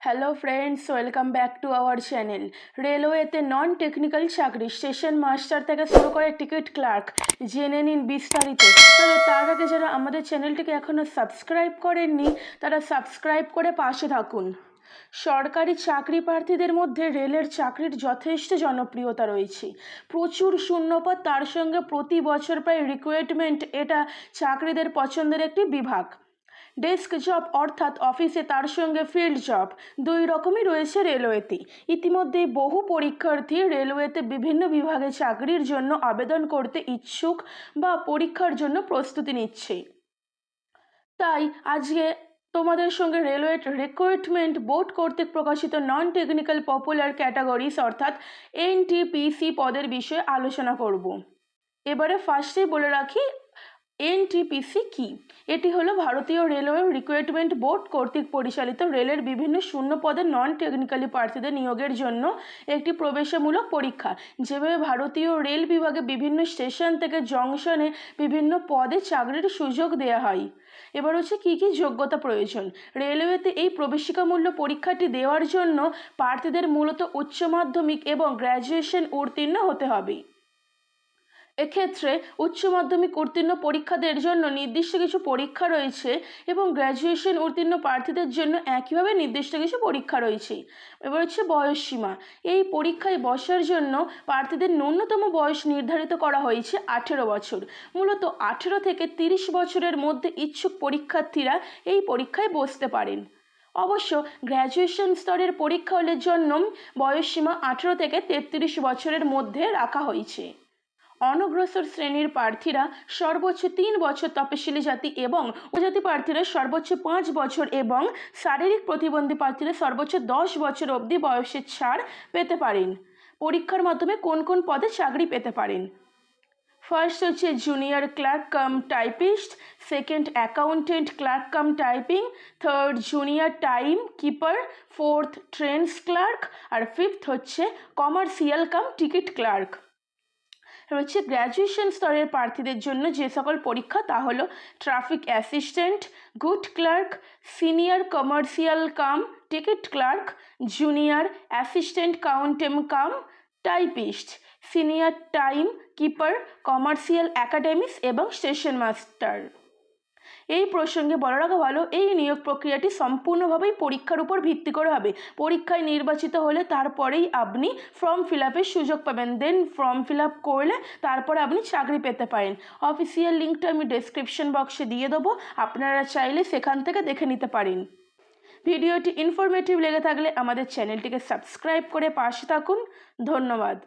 Hello friends, welcome back to our channel. রেলওয়েতে non technical চাকরি station master থেকে শুরু করে টিকিট ক্লার্ক জেনে নিন বিস্তারিত। তবে তার আগে যারা আমাদের চ্যানেলটিকে এখনও সাবস্ক্রাইব করেননি তারা সাবস্ক্রাইব করে পাশে থাকুন। সরকারি চাকরি প্রার্থীদের মধ্যে রেলের চাকরির যথেষ্ট জনপ্রিয়তা রয়েছে। প্রচুর শূন্যপদ, তার সঙ্গে প্রতি বছর প্রায় রিক্রুটমেন্ট। এটা চাকরিদের পছন্দের একটি বিভাগ। ডেস্ক জব অর্থাৎ অফিসে, তার সঙ্গে ফিল্ড জব, দুই রকমই রয়েছে রেলওয়েতে। ইতিমধ্যেই বহু পরীক্ষার্থী রেলওয়েতে বিভিন্ন বিভাগে চাকরির জন্য আবেদন করতে ইচ্ছুক বা পরীক্ষার জন্য প্রস্তুতি নিচ্ছে। তাই আজকে তোমাদের সঙ্গে রেলওয়ে রিক্রুটমেন্ট বোর্ড কর্তৃক প্রকাশিত নন টেকনিক্যাল পপুলার ক্যাটাগরিজ অর্থাৎ এনটিপিসি পদের বিষয়ে আলোচনা করব। এবারে ফার্স্টেই বলে রাখি এনটিপিসি কি। এটি হলো ভারতীয় রেলওয়ে রিক্রুটমেন্ট বোর্ড কর্তৃক পরিচালিত রেলের বিভিন্ন শূন্য পদের নন টেকনিক্যালি প্রার্থীদের নিয়োগের জন্য একটি প্রবেশমূলক পরীক্ষা। যেভাবে ভারতীয় রেল বিভাগে বিভিন্ন স্টেশন থেকে জংশনে বিভিন্ন পদে চাকরির সুযোগ দেওয়া হয়। এবার হচ্ছে কী কী যোগ্যতা প্রয়োজন। রেলওয়েতে এই প্রবেশিকামূল্য পরীক্ষাটি দেওয়ার জন্য প্রার্থীদের মূলত উচ্চ মাধ্যমিক এবং গ্র্যাজুয়েশন উত্তীর্ণ হতে হবে। এক্ষেত্রে উচ্চ মাধ্যমিক উত্তীর্ণ পরীক্ষাদের জন্য নির্দিষ্ট কিছু পরীক্ষা রয়েছে এবং গ্র্যাজুয়েশন উত্তীর্ণ প্রার্থীদের জন্য একইভাবে নির্দিষ্ট কিছু পরীক্ষা রয়েছে। এবার হচ্ছে বয়সসীমা। এই পরীক্ষায় বসার জন্য প্রার্থীদের ন্যূনতম বয়স নির্ধারিত করা হয়েছে 18 বছর। মূলত 18 থেকে 30 বছরের মধ্যে ইচ্ছুক পরীক্ষার্থীরা এই পরীক্ষায় বসতে পারেন। অবশ্য গ্র্যাজুয়েশন স্তরের পরীক্ষা হলের জন্য বয়সসীমা 18 থেকে 33 বছরের মধ্যে রাখা হয়েছে। অনগ্রসর শ্রেণীর প্রার্থীরা সর্বোচ্চ 3 বছর, তপশিলি জাতি এবং উপজাতি প্রার্থীরা সর্বোচ্চ 5 বছর এবং শারীরিক প্রতিবন্ধী প্রার্থীরা সর্বোচ্চ 10 বছর অবধি বয়সের ছাড় পেতে পারেন। পরীক্ষার মাধ্যমে কোন কোন পদে চাকরি পেতে পারেন। ফার্স্ট হচ্ছে junior clerk cum typist, second accountant clerk cum typing, third junior time keeper, fourth trains clerk, আর ফিফথ হচ্ছে কমার্শিয়াল কাম টিকিট ক্লার্ক। রয়েছে গ্র্যাজুয়েশন স্তরের প্রার্থীদের জন্য যে সকল পরীক্ষা, তা হলো traffic assistant, good clerk, senior commercial cum ticket clerk, junior assistant accountant cum typist, senior time keeper, commercial academics এবং স্টেশন মাস্টার। এই প্রসঙ্গে বলা রাখা ভালো, এই নিয়োগ প্রক্রিয়াটি সম্পূর্ণভাবেই পরীক্ষার উপর ভিত্তি করে হবে। পরীক্ষায় নির্বাচিত হলে তারপরেই আপনি ফর্ম ফিল আপের সুযোগ পাবেন। দেন ফর্ম ফিল আপ করলে তারপরে আপনি চাকরি পেতে পারেন। অফিসিয়াল লিঙ্কটা আমি ডেসক্রিপশন বক্সে দিয়ে দেবো, আপনারা চাইলে সেখান থেকে দেখে নিতে পারেন। ভিডিওটি ইনফরমেটিভ লেগে থাকলে আমাদের চ্যানেলটিকে সাবস্ক্রাইব করে পাশে থাকুন। ধন্যবাদ।